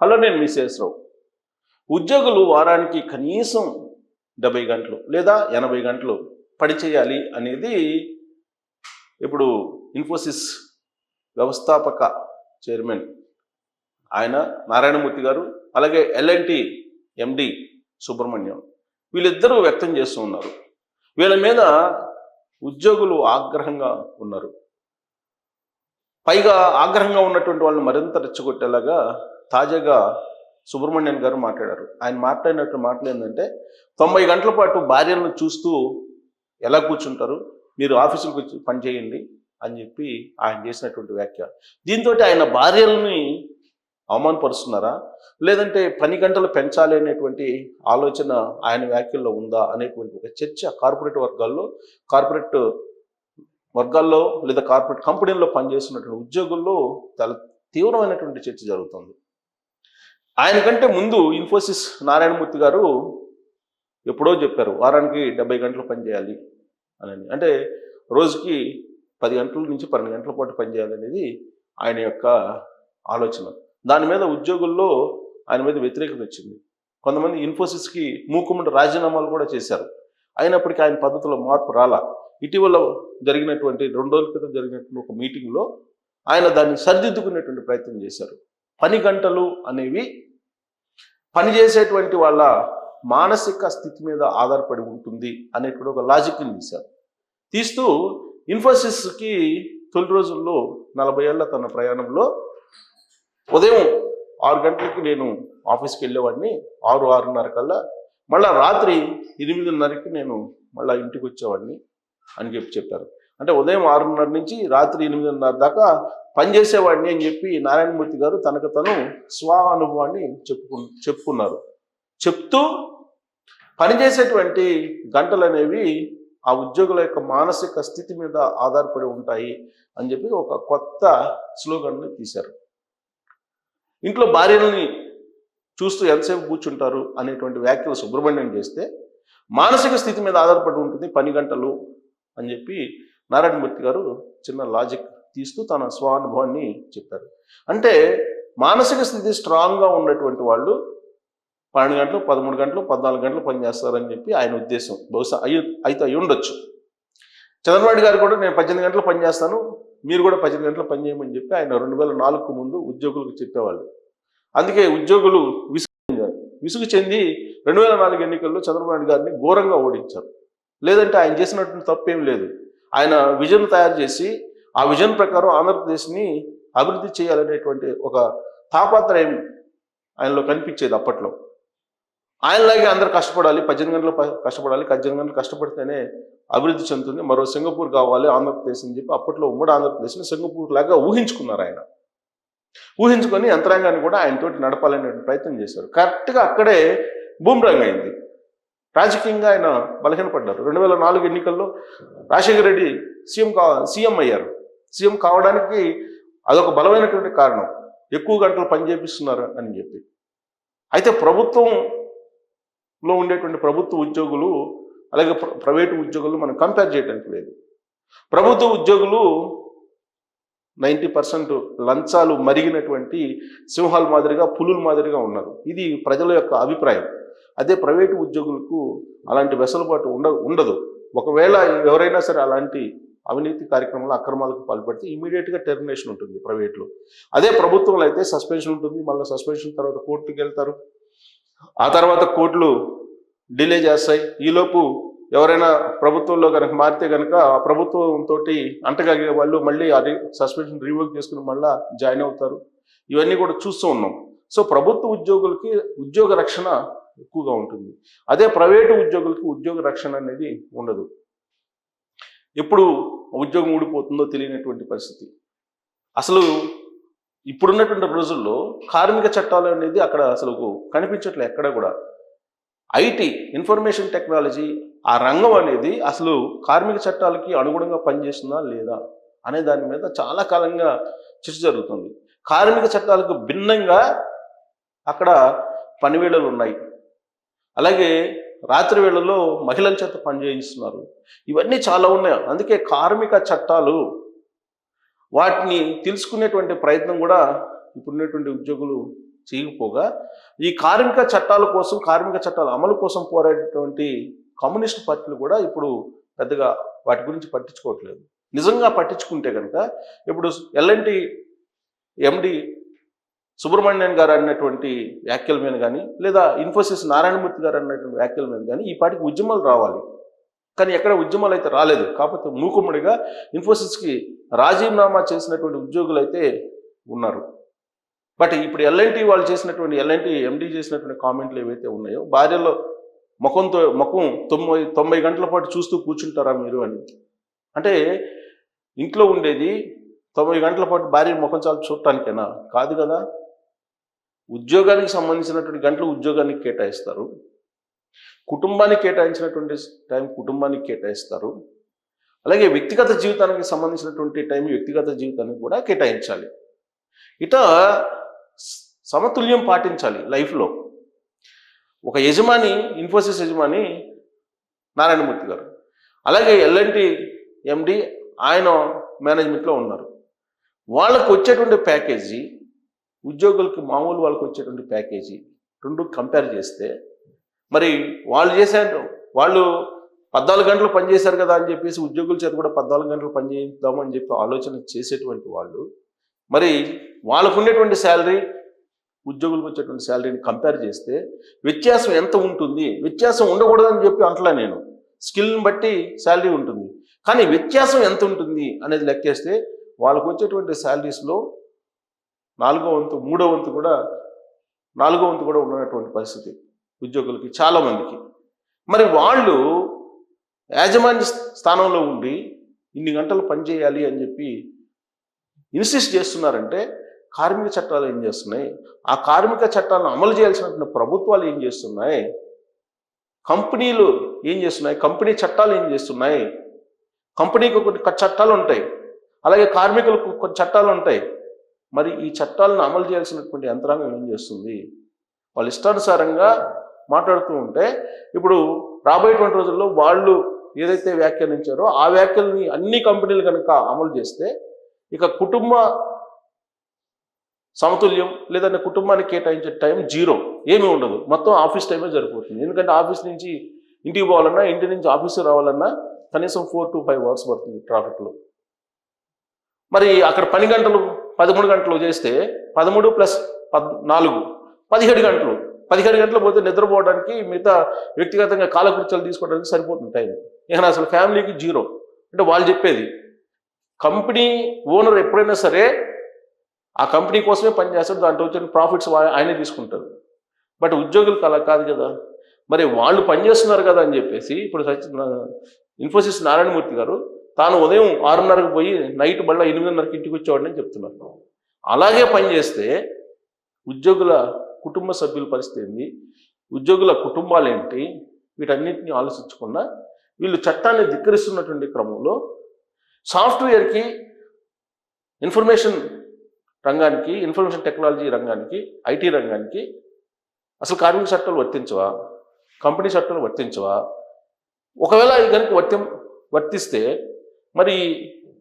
Hello, నేను మీ శేషరావు. ఉద్యోగులు వారానికి కనీసం 70 గంటలు లేదా 80 గంటలు పని చేయాలి అనేది ఇప్పుడు ఇన్ఫోసిస్ వ్యవస్థాపక చైర్మన్ ఆయన నారాయణమూర్తి గారు, అలాగే ఎల్ఎన్టీ ఎండి సుబ్రహ్మణ్యం, వీళ్ళిద్దరూ వ్యక్తం చేస్తూ ఉన్నారు. వీళ్ళ మీద ఉద్యోగులు ఆగ్రహంగా ఉన్నారు. పైగా ఆగ్రహంగా ఉన్నటువంటి వాళ్ళని మరింత రెచ్చగొట్టేలాగా తాజాగా సుబ్రహ్మణ్యన్ గారు మాట్లాడారు. ఆయన మాట్లాడినట్టు మాటలు ఏంటంటే, 90 గంటల పాటు భార్యలను చూస్తూ ఎలా కూర్చుంటారు, మీరు ఆఫీసులకు వచ్చి పని చేయండి అని చెప్పి ఆయన చేసినటువంటి వ్యాఖ్య. దీంతో ఆయన భార్యలని అవమానపరుస్తున్నారా, లేదంటే పని గంటలు పెంచాలి అనేటువంటి ఆలోచన ఆయన వ్యాఖ్యల్లో ఉందా అనేటువంటి ఒక చర్చ కార్పొరేట్ వర్గాల్లో లేదా కార్పొరేట్ కంపెనీల్లో పనిచేస్తున్నటువంటి ఉద్యోగుల్లో చాలా తీవ్రమైనటువంటి చర్చ జరుగుతుంది. ఆయనకంటే ముందు ఇన్ఫోసిస్ నారాయణమూర్తి గారు ఎప్పుడో చెప్పారు వారానికి 70 గంటలు పనిచేయాలి అని. అంటే రోజుకి 10 గంటల నుంచి 12 గంటల పాటు పనిచేయాలనేది ఆయన యొక్క ఆలోచన. దాని మీద ఉద్యోగుల్లో ఆయన మీద వ్యతిరేకత వచ్చింది. కొంతమంది ఇన్ఫోసిస్కి మూకుమ్మడి రాజీనామాలు కూడా చేశారు. అయినప్పటికీ ఆయన పద్ధతిలో మార్పు రాలా. ఇటీవల జరిగినటువంటి 2 రోజుల క్రితం జరిగినటువంటి ఒక మీటింగ్లో ఆయన దాన్ని సరిదిద్దుకునేటువంటి ప్రయత్నం చేశారు. పని గంటలు అనేవి పనిచేసేటువంటి వాళ్ళ మానసిక స్థితి మీద ఆధారపడి ఉంటుంది అనేటువంటి ఒక లాజిక్ని తీస్తూ ఇన్ఫోసిస్కి తొలి రోజుల్లో 40 ఏళ్ల తన ప్రయాణంలో ఉదయం 6 గంటలకి నేను ఆఫీస్కి వెళ్ళేవాడిని, 6-6:30 కల్లా, మళ్ళీ రాత్రి 8:30కి నేను మళ్ళీ ఇంటికి వచ్చేవాడిని అని చెప్పారు. అంటే ఉదయం 6:30 నుంచి రాత్రి 8:30 దాకా పనిచేసేవాడిని అని చెప్పి నారాయణమూర్తి గారు తనకు తను స్వ అనుభవాన్ని చెప్పుకున్నారు. చెప్తూ పనిచేసేటువంటి గంటలు అనేవి ఆ ఉద్యోగుల యొక్క మానసిక స్థితి మీద ఆధారపడి ఉంటాయి అని చెప్పి ఒక కొత్త స్లోగన్ని తీశారు. ఇంట్లో భార్యలని చూస్తూ ఎంతసేపు కూర్చుంటారు అనేటువంటి వ్యాఖ్యలు సుబ్రహ్మణ్యం చేస్తే, మానసిక స్థితి మీద ఆధారపడి ఉంటుంది పని గంటలు అని చెప్పి నారాయణమూర్తి గారు చిన్న లాజిక్ తీస్తూ తన స్వానుభవాన్ని చెప్పారు. అంటే మానసిక స్థితి స్ట్రాంగ్గా ఉన్నటువంటి వాళ్ళు 12 గంటలు, 13 గంటలు, 14 గంటలు పనిచేస్తారని చెప్పి ఆయన ఉద్దేశం. బహుశా అయితే అయి ఉండొచ్చు. చంద్రబాబు గారు కూడా నేను 18 గంటలు పనిచేస్తాను, మీరు కూడా 18 గంటలు పనిచేయమని చెప్పి ఆయన 2004కు ముందు ఉద్యోగులకు చెప్పేవాళ్ళు. అందుకే ఉద్యోగులు విసుగు చెంది 2004 ఎన్నికల్లో చంద్రబాబు గారిని ఘోరంగా ఓడించారు. లేదంటే ఆయన చేసినటువంటి తప్పేం లేదు. ఆయన విజన్ తయారు చేసి ఆ విజన్ ప్రకారం ఆంధ్రప్రదేశ్ని అభివృద్ధి చేయాలనేటువంటి ఒక తాపత్రయం ఆయనలో కనిపించేది అప్పట్లో. ఆయనలాగే అందరు కష్టపడాలి, 18 గంటలు కష్టపడాలి, 18 గంటలు కష్టపడితేనే అభివృద్ధి చెందుతుంది, మరో సింగపూర్ కావాలి ఆంధ్రప్రదేశ్ అని చెప్పి అప్పట్లో ఉమ్మడి ఆంధ్రప్రదేశ్ని సింగపూర్ లాగా ఊహించుకున్నారు. ఆయన ఊహించుకొని యంత్రాంగాన్ని కూడా ఆయనతోటి నడపాలనే ప్రయత్నం చేశారు. కరెక్ట్గా అక్కడే బూమ్రాంగ్ అయింది. రాజకీయంగా ఆయన బలహీనపడ్డారు. 2004 ఎన్నికల్లో రాజశేఖర రెడ్డి సీఎం అయ్యారు. సీఎం కావడానికి అదొక బలమైనటువంటి కారణం, ఎక్కువ గంటలు పనిచేపిస్తున్నారు అని చెప్పి. అయితే ప్రభుత్వంలో ఉండేటువంటి ప్రభుత్వ ఉద్యోగులు అలాగే ప్రైవేటు ఉద్యోగులు మనం కంపేర్ చేయడానికి లేదు. ప్రభుత్వ ఉద్యోగులు 90% లంచాలు మరిగినటువంటి సింహాల మాదిరిగా, పులుల మాదిరిగా ఉన్నారు. ఇది ప్రజల యొక్క అభిప్రాయం. అదే ప్రైవేటు ఉద్యోగులకు అలాంటి వెసులుబాటు ఉండదు. ఒకవేళ ఎవరైనా సరే అలాంటి అవినీతి కార్యక్రమాలు, అక్రమాలకు పాల్పడితే ఇమీడియట్గా టెర్మినేషన్ ఉంటుంది ప్రైవేట్లో. అదే ప్రభుత్వంలో అయితే సస్పెన్షన్ ఉంటుంది. మళ్ళీ సస్పెన్షన్ తర్వాత కోర్టుకి వెళ్తారు. ఆ తర్వాత కోర్టులు డిలే చేస్తాయి. ఈలోపు ఎవరైనా ప్రభుత్వంలో కనుక మారితే కనుక ఆ ప్రభుత్వంతో అంటగలిగే వాళ్ళు మళ్ళీ అది సస్పెన్షన్ రివోక్ చేసుకుని మళ్ళీ జాయిన్ అవుతారు. ఇవన్నీ కూడా చూస్తూ ఉన్నాం. సో ప్రభుత్వ ఉద్యోగులకి ఉద్యోగ రక్షణ ఎక్కువగా ఉంటుంది. అదే ప్రైవేటు ఉద్యోగులకి ఉద్యోగ రక్షణ అనేది ఉండదు. ఎప్పుడు ఉద్యోగం ఊడిపోతుందో తెలియనటువంటి పరిస్థితి. అసలు ఇప్పుడున్నటువంటి రోజుల్లో కార్మిక చట్టాలు అనేది అక్కడ అసలు కనిపించట్లేదు ఎక్కడ కూడా. ఐటీ, ఇన్ఫర్మేషన్ టెక్నాలజీ, ఆ రంగం అనేది అసలు కార్మిక చట్టాలకి అనుగుణంగా పనిచేస్తుందా లేదా అనే దాని మీద చాలా కాలంగా చర్చ జరుగుతుంది. కార్మిక చట్టాలకు భిన్నంగా అక్కడ పనివేళలు ఉన్నాయి. అలాగే రాత్రి వేళల్లో మహిళల చేత పనిచేయిస్తున్నారు. ఇవన్నీ చాలా ఉన్నాయి. అందుకే కార్మిక చట్టాలు వాటిని తెలుసుకునేటువంటి ప్రయత్నం కూడా ఇప్పుడున్నటువంటి ఉద్యోగులు చేయకపోగా ఈ కార్మిక చట్టాల కోసం, కార్మిక చట్టాల అమలు కోసం పోరాడేటువంటి కమ్యూనిస్ట్ పార్టీలు కూడా ఇప్పుడు పెద్దగా వాటి గురించి పట్టించుకోవట్లేదు. నిజంగా పట్టించుకుంటే కనుక ఇప్పుడు ఎల్ఎన్టీ ఎండి సుబ్రహ్మణ్యన్ గారు అన్నటువంటి వ్యాఖ్యల మీద కానీ, లేదా ఇన్ఫోసిస్ నారాయణమూర్తి గారు అన్నటువంటి వ్యాఖ్యల మీద కానీ ఈ పార్టీకి ఉద్యమాలు రావాలి. కానీ ఎక్కడ ఉద్యమాలు అయితే రాలేదు. కాకపోతే మూకుమ్మడిగా ఇన్ఫోసిస్కి రాజీనామా చేసినటువంటి ఉద్యోగులు అయితే ఉన్నారు. బట్ ఇప్పుడు ఎల్ఎన్టీ వాళ్ళు చేసినటువంటి, ఎల్ఎన్టీ ఎండి చేసినటువంటి కామెంట్లు ఏవైతే ఉన్నాయో, భార్యలో ముఖం 90 గంటల పాటు చూస్తూ కూర్చుంటారా మీరు అని. అంటే ఇంట్లో ఉండేది 90 గంటల పాటు భార్య ముఖం చాలు చూడటానికేనా? కాదు కదా. ఉద్యోగానికి సంబంధించినటువంటి గంటలు ఉద్యోగానికి కేటాయిస్తారు, కుటుంబానికి కేటాయించినటువంటి టైం కుటుంబానికి కేటాయిస్తారు, అలాగే వ్యక్తిగత జీవితానికి సంబంధించినటువంటి టైం వ్యక్తిగత జీవితానికి కూడా కేటాయించాలి. ఇట సమతుల్యం పాటించాలి లైఫ్లో. ఒక యజమాని, ఇన్ఫోసిస్ యజమాని నారాయణమూర్తి గారు, అలాగే ఎల్ఎన్టీ ఎండి ఆయన మేనేజ్మెంట్లో ఉన్నారు. వాళ్ళకు వచ్చేటువంటి ప్యాకేజీ, ఉద్యోగులకి మామూలు వాళ్ళకి వచ్చేటువంటి ప్యాకేజీ రెండు కంపేర్ చేస్తే, మరి వాళ్ళు 14 గంటలు పనిచేశారు కదా అని చెప్పేసి ఉద్యోగుల చేత కూడా 14 గంటలు పనిచేద్దామని చెప్పి ఆలోచన చేసేటువంటి వాళ్ళు, మరి వాళ్ళకు ఉండేటువంటి శాలరీ, ఉద్యోగులకు వచ్చేటువంటి శాలరీని కంపేర్ చేస్తే వ్యత్యాసం ఎంత ఉంటుంది? వ్యత్యాసం ఉండకూడదని చెప్పి అంటలా నేను, స్కిల్ని బట్టి శాలరీ ఉంటుంది. కానీ వ్యత్యాసం ఎంత ఉంటుంది అనేది లెక్కేస్తే వాళ్ళకు వచ్చేటువంటి శాలరీస్లో 4వ వంతు 3వ వంతు కూడా 4వ వంతు కూడా ఉన్నటువంటి పరిస్థితి ఉద్యోగులకి, చాలామందికి. మరి వాళ్ళు యాజమాన్య స్థానంలో ఉండి ఇన్ని గంటలు పనిచేయాలి అని చెప్పి ఇన్సిస్ట్ చేస్తున్నారంటే కార్మిక చట్టాలు ఏం చేస్తున్నాయి? ఆ కార్మిక చట్టాలను అమలు చేయాల్సినటువంటి ప్రభుత్వాలు ఏం చేస్తున్నాయి? కంపెనీలు ఏం చేస్తున్నాయి? కంపెనీ చట్టాలు ఏం చేస్తున్నాయి? కంపెనీకి కొన్ని చట్టాలు ఉంటాయి, అలాగే కార్మికులకు కొన్ని చట్టాలు ఉంటాయి. మరి ఈ చట్టాలను అమలు చేయాల్సినటువంటి యంత్రాంగం ఏం చేస్తుంది? వాళ్ళు ఇష్టానుసారంగా మాట్లాడుతూ ఉంటే, ఇప్పుడు రాబోయేటువంటి రోజుల్లో వాళ్ళు ఏదైతే వ్యాఖ్యానించారో ఆ వ్యాఖ్యల్ని అన్ని కంపెనీలు కనుక అమలు చేస్తే ఇక కుటుంబ సమతుల్యం లేదంటే కుటుంబానికి కేటాయించే టైం 0, ఏమీ ఉండదు. మొత్తం ఆఫీస్ టైమే సరిపోతుంది. ఎందుకంటే ఆఫీస్ నుంచి ఇంటికి పోవాలన్నా, ఇంటి నుంచి ఆఫీసు రావాలన్నా కనీసం 4 to 5 అవర్స్ పడుతుంది ట్రాఫిక్లో. మరి అక్కడ పని గంటలు 13 గంటలు చేస్తే 13 + 4 17 గంటలు. 17 గంటలు పోతే నిద్రపోవడానికి, మిగతా వ్యక్తిగతంగా కాలకృత్యాలు తీసుకోవడానికి సరిపోతుంది టైం. ఇక అసలు ఫ్యామిలీకి 0. అంటే వాళ్ళు చెప్పేది, కంపెనీ ఓనర్ ఎప్పుడైనా సరే ఆ కంపెనీ కోసమే పనిచేస్తాడు, దాంట్లో వచ్చిన ప్రాఫిట్స్ ఆయనే తీసుకుంటారు. బట్ ఉద్యోగులకు అలా కాదు కదా. మరి వాళ్ళు పనిచేస్తున్నారు కదా అని చెప్పేసి ఇప్పుడు ఇన్ఫోసిస్ నారాయణమూర్తి గారు తాను ఉదయం 6:30కు పోయి నైట్ మళ్ళీ 8:30కి ఇంటికి వచ్చేవాడని చెప్తున్నారు. అలాగే పనిచేస్తే ఉద్యోగుల కుటుంబ సభ్యుల పరిస్థితి ఏంటి, ఉద్యోగుల కుటుంబాలు ఏంటి, వీటన్నిటిని ఆలోచించకుండా వీళ్ళు చట్టాన్ని ధిక్కరిస్తున్నటువంటి క్రమంలో సాఫ్ట్వేర్కి, ఇన్ఫర్మేషన్ రంగానికి, ఇన్ఫర్మేషన్ టెక్నాలజీ రంగానికి, ఐటీ రంగానికి అసలు కార్మిక చట్టాలు వర్తించవా? కంపెనీ చట్టాలు వర్తించవా? ఒకవేళ ఇది కనుక వర్తిస్తే మరి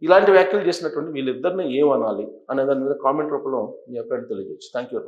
ఇలాంటి వ్యాఖ్యలు చేసినటువంటి వీళ్ళిద్దరిని ఏమనాలి అనే దాని మీద కామెంట్ రూపంలో మీ అభిప్రాయం తెలియజేయచ్చు. Thank you.